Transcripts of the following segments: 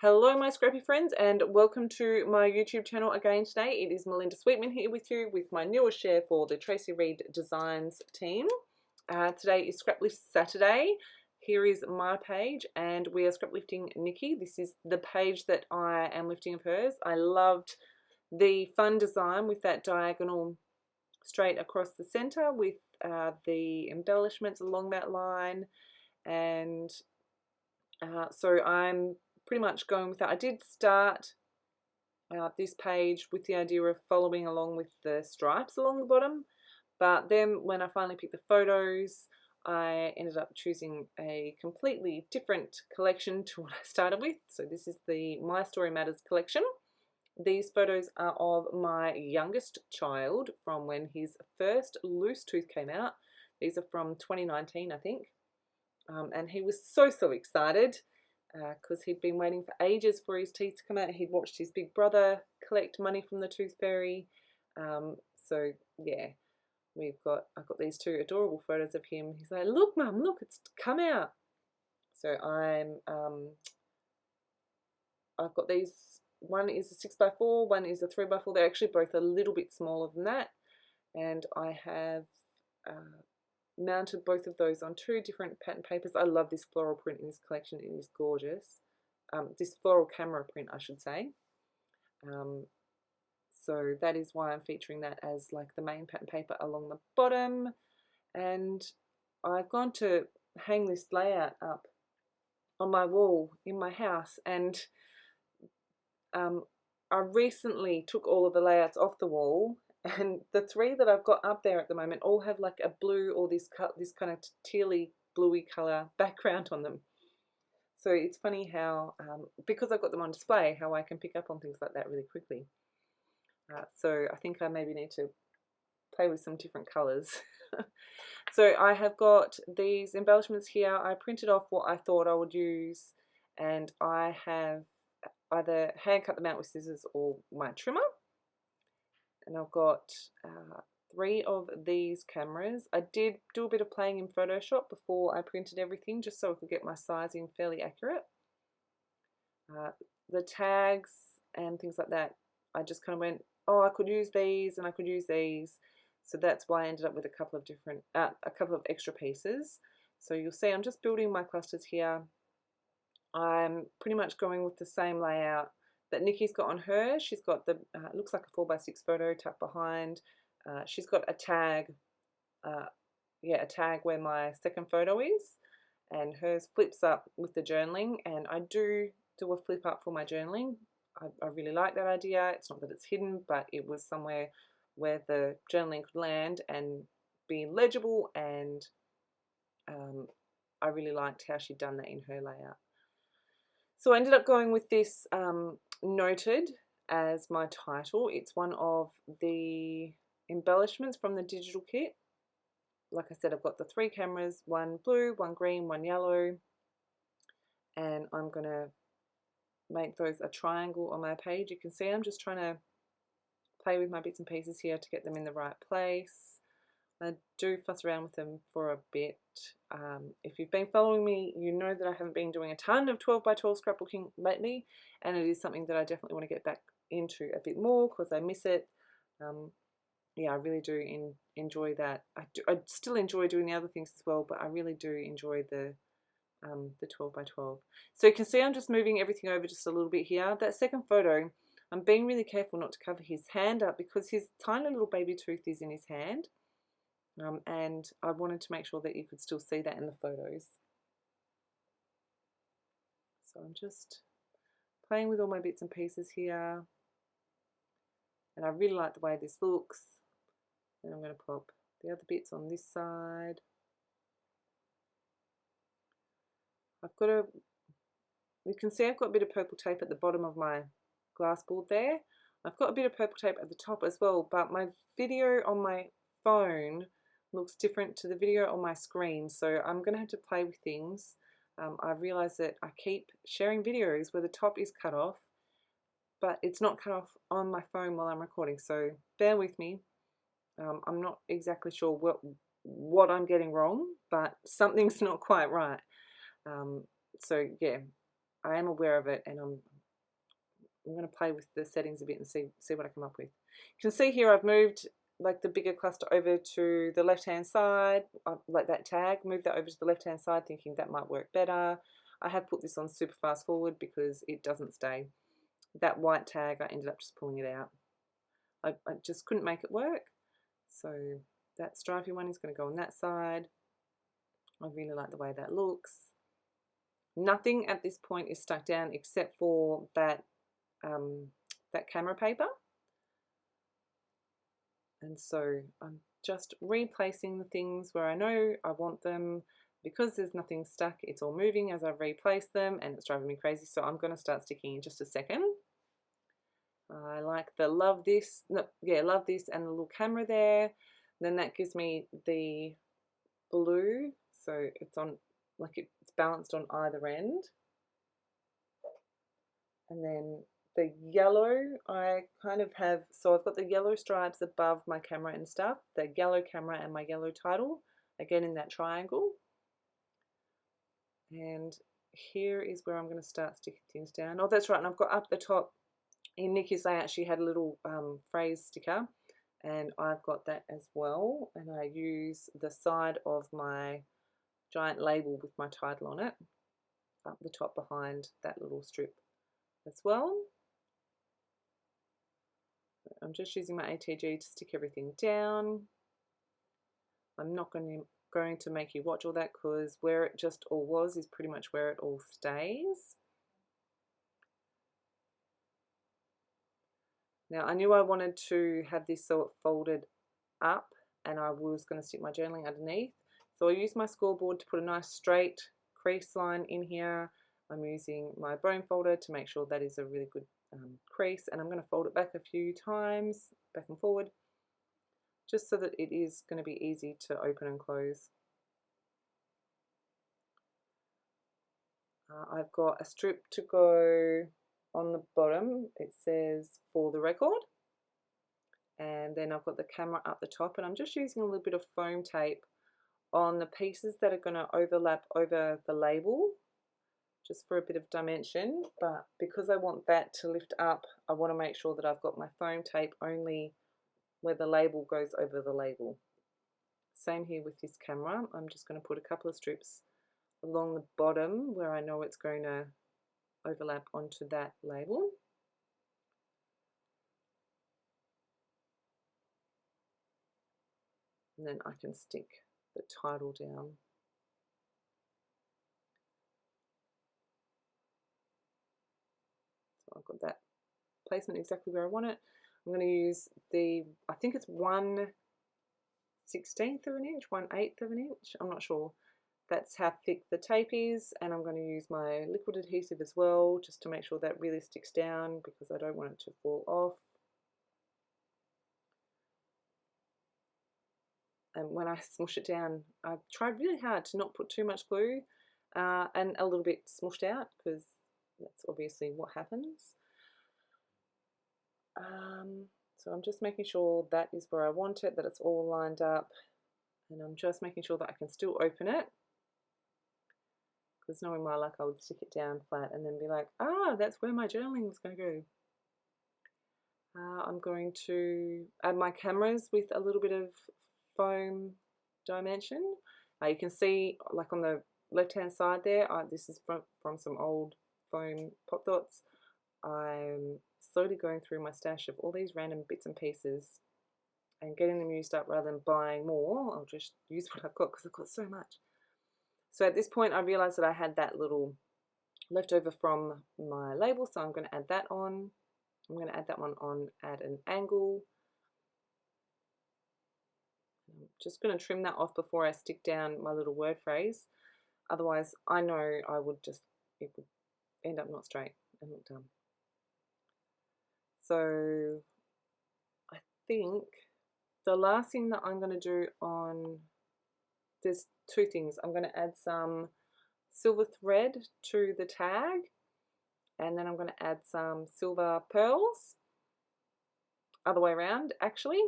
Hello my scrappy friends and welcome to my YouTube channel again today. It is Melinda Sweetman here with you with my newest share for the Traci Reed Designs team. Today is Scraplift Saturday. Here is my page and we are scraplifting Nikki. This is the page that I am lifting of hers. I loved the fun design with that diagonal straight across the center with the embellishments along that line, and so I'm pretty much going with that. I did start this page with the idea of following along with the stripes along the bottom, but then when I finally picked the photos, I ended up choosing a completely different collection to what I started with. So this is the My Story Matters collection. These photos are of my youngest child from when his first loose tooth came out. These are from 2019, I think. And he was so excited because he'd been waiting for ages for his teeth to come out. He'd watched his big brother collect money from the tooth fairy. So yeah, I've got these two adorable photos of him. He's like, "Look, Mum, look, it's come out." So I've got these. One is a 6x4, one is a 3x4. They're actually both a little bit smaller than that, and I have mounted both of those on two different pattern papers. I love this floral print in this collection. It is gorgeous. This floral camera print, I should say. So that is why I'm featuring that as like the main pattern paper along the bottom. And I've gone to hang this layout up on my wall in my house, and I recently took all of the layouts off the wall, and the three that I've got up there at the moment all have like a blue or this kind of tealy bluey color background on them. So it's funny how, because I've got them on display, how I can pick up on things like that really quickly. So I think I maybe need to play with some different colors. So I have got these embellishments here. I printed off what I thought I would use, and I have either hand cut them out with scissors or my trimmer. And I've got 3 of these cameras. I did do a bit of playing in Photoshop before I printed everything, just so I could get my sizing fairly accurate. The tags and things like that, I just kind of went, oh, I could use these and I could use these. So that's why I ended up with a couple of extra pieces. So you'll see I'm just building my clusters here. I'm pretty much going with the same layout that Nikki's got on her. She's got the, looks like a 4x6 photo tucked behind. She's got a tag, a tag where my second photo is, and hers flips up with the journaling, and I do a flip up for my journaling. I really like that idea. It's not that it's hidden, but it was somewhere where the journaling could land and be legible, and I really liked how she'd done that in her layout. So I ended up going with this noted as my title. It's one of the embellishments from the digital kit. Like I said, I've got the 3 cameras, one blue, one green, one yellow, and I'm going to make those a triangle on my page. You can see I'm just trying to play with my bits and pieces here to get them in the right place. I do fuss around with them for a bit. If you've been following me, you know that I haven't been doing a ton of 12x12 scrapbooking lately, and it is something that I definitely want to get back into a bit more because I miss it. Yeah, I really do enjoy that. I still enjoy doing the other things as well, but I really do enjoy the 12x12. So you can see I'm just moving everything over just a little bit here. That second photo, I'm being really careful not to cover his hand up because his tiny little baby tooth is in his hand. And I wanted to make sure that you could still see that in the photos. So I'm just playing with all my bits and pieces here, and I really like the way this looks. And I'm going to pop the other bits on this side. You can see I've got a bit of purple tape at the bottom of my glass board there. I've got a bit of purple tape at the top as well, but my video on my phone looks different to the video on my screen, so I'm going to have to play with things. I realise that I keep sharing videos where the top is cut off, but it's not cut off on my phone while I'm recording, so bear with me. I'm not exactly sure what I'm getting wrong, but something's not quite right. So yeah, I am aware of it, and I'm going to play with the settings a bit and see what I come up with. You can see here I've moved like the bigger cluster over to the left hand side, like that tag, move that over to the left hand side thinking that might work better. I have put this on super fast forward because it doesn't stay. That white tag, I ended up just pulling it out. I just couldn't make it work. So that stripy one is going to go on that side. I really like the way that looks. Nothing at this point is stuck down except for that that camera paper. And so I'm just replacing the things where I know I want them. Because there's nothing stuck, it's all moving as I replace them, and it's driving me crazy. So I'm going to start sticking in just a second. I like the love this and the little camera there. Then that gives me the blue, so it's on, like it's balanced on either end. And then the yellow, I kind of have, so I've got the yellow stripes above my camera and stuff, the yellow camera and my yellow title, again in that triangle. And here is where I'm going to start sticking things down. Oh, that's right, and I've got up the top, in Nikki's layout she had a little phrase sticker, and I've got that as well, and I use the side of my giant label with my title on it, up the top behind that little strip as well. I'm just using my ATG to stick everything down. I'm not going to make you watch all that because where it just all was is pretty much where it all stays. Now I knew I wanted to have this so it folded up, and I was going to stick my journaling underneath. So I used my scoreboard to put a nice straight crease line in here. I'm using my bone folder to make sure that is a really good crease, and I'm going to fold it back a few times, back and forward, just so that it is going to be easy to open and close. I've got a strip to go on the bottom. It says for the record, and then I've got the camera up the top, and I'm just using a little bit of foam tape on the pieces that are going to overlap over the label, just for a bit of dimension. But because I want that to lift up, I want to make sure that I've got my foam tape only where the label goes over the label. Same here with this camera. I'm just going to put a couple of strips along the bottom where I know it's going to overlap onto that label. And then I can stick the title down. So I've got that placement exactly where I want it. I'm going to use the, I think it's 1/16 of an inch, 1/8 of an inch, I'm not sure. That's how thick the tape is, and I'm going to use my liquid adhesive as well, just to make sure that really sticks down because I don't want it to fall off. And when I smush it down, I tried really hard to not put too much glue and a little bit smushed out, because that's obviously what happens. So I'm just making sure that is where I want it, that it's all lined up, and I'm just making sure that I can still open it, because knowing my luck I would stick it down flat and then be like, that's where my journaling was going to go. I'm going to add my cameras with a little bit of foam dimension. You can see, like on the left hand side there, this is from some old foam pop dots. I'm slowly going through my stash of all these random bits and pieces and getting them used up rather than buying more. I'll just use what I've got because I've got so much. So at this point I realized that I had that little leftover from my label, so I'm going to add that on. I'm going to add that one on, add an angle. I'm just going to trim that off before I stick down my little word phrase. Otherwise, I know it would end up not straight and not done. So I think the last thing that I'm going to do on, there's two things. I'm going to add some silver thread to the tag, and then I'm going to add some silver pearls, other way around actually.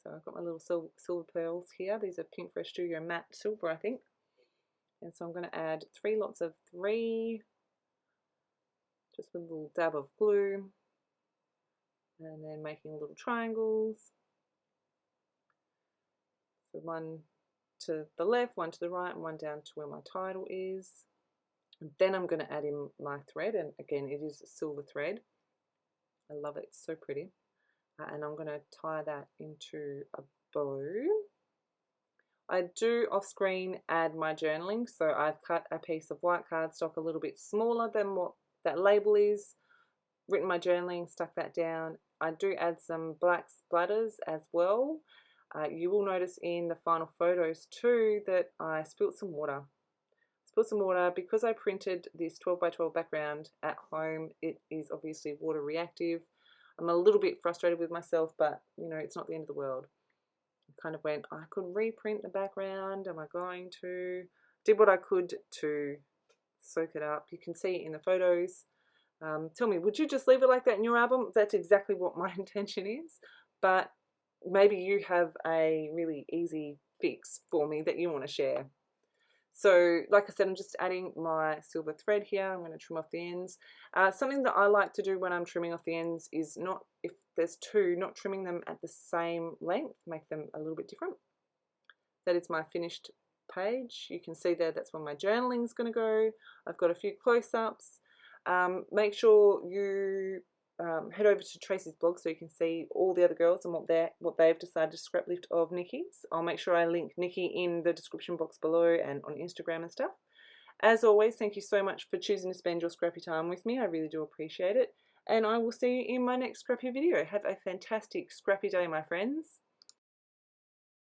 So I've got my little silver pearls here. These are Pink Fresh Studio Matte Silver, I think. And so I'm going to add 3 lots of 3 just with a little dab of glue, and then making little triangles. So one to the left, one to the right, and one down to where my title is. And then I'm going to add in my thread, and again it is silver thread. I love it, it's so pretty. And I'm going to tie that into a bow. I do off screen add my journaling, so I've cut a piece of white cardstock a little bit smaller than what that label is, written my journaling, stuck that down. I do add some black splatters as well. You will notice in the final photos too that I spilt some water. Because I printed this 12 by 12 background at home. It is obviously water reactive. I'm a little bit frustrated with myself, but you know, it's not the end of the world. I kind of went, I could reprint the background. Am I going to? Did what I could to soak it up. You can see it in the photos. Tell me, would you just leave it like that in your album? That's exactly what my intention is. But maybe you have a really easy fix for me that you want to share. So like I said, I'm just adding my silver thread here. I'm going to trim off the ends. Something that I like to do when I'm trimming off the ends is not, if there's two, not trimming them at the same length, make them a little bit different. That is my finished page. You can see there, that's where my journaling is going to go. I've got a few close-ups. Make sure you head over to Traci's blog so you can see all the other girls and what they've decided to scraplift of Nikki's. I'll make sure I link Nikki in the description box below and on Instagram and stuff. As always, thank you so much for choosing to spend your scrappy time with me. I really do appreciate it. And I will see you in my next scrappy video. Have a fantastic scrappy day, my friends.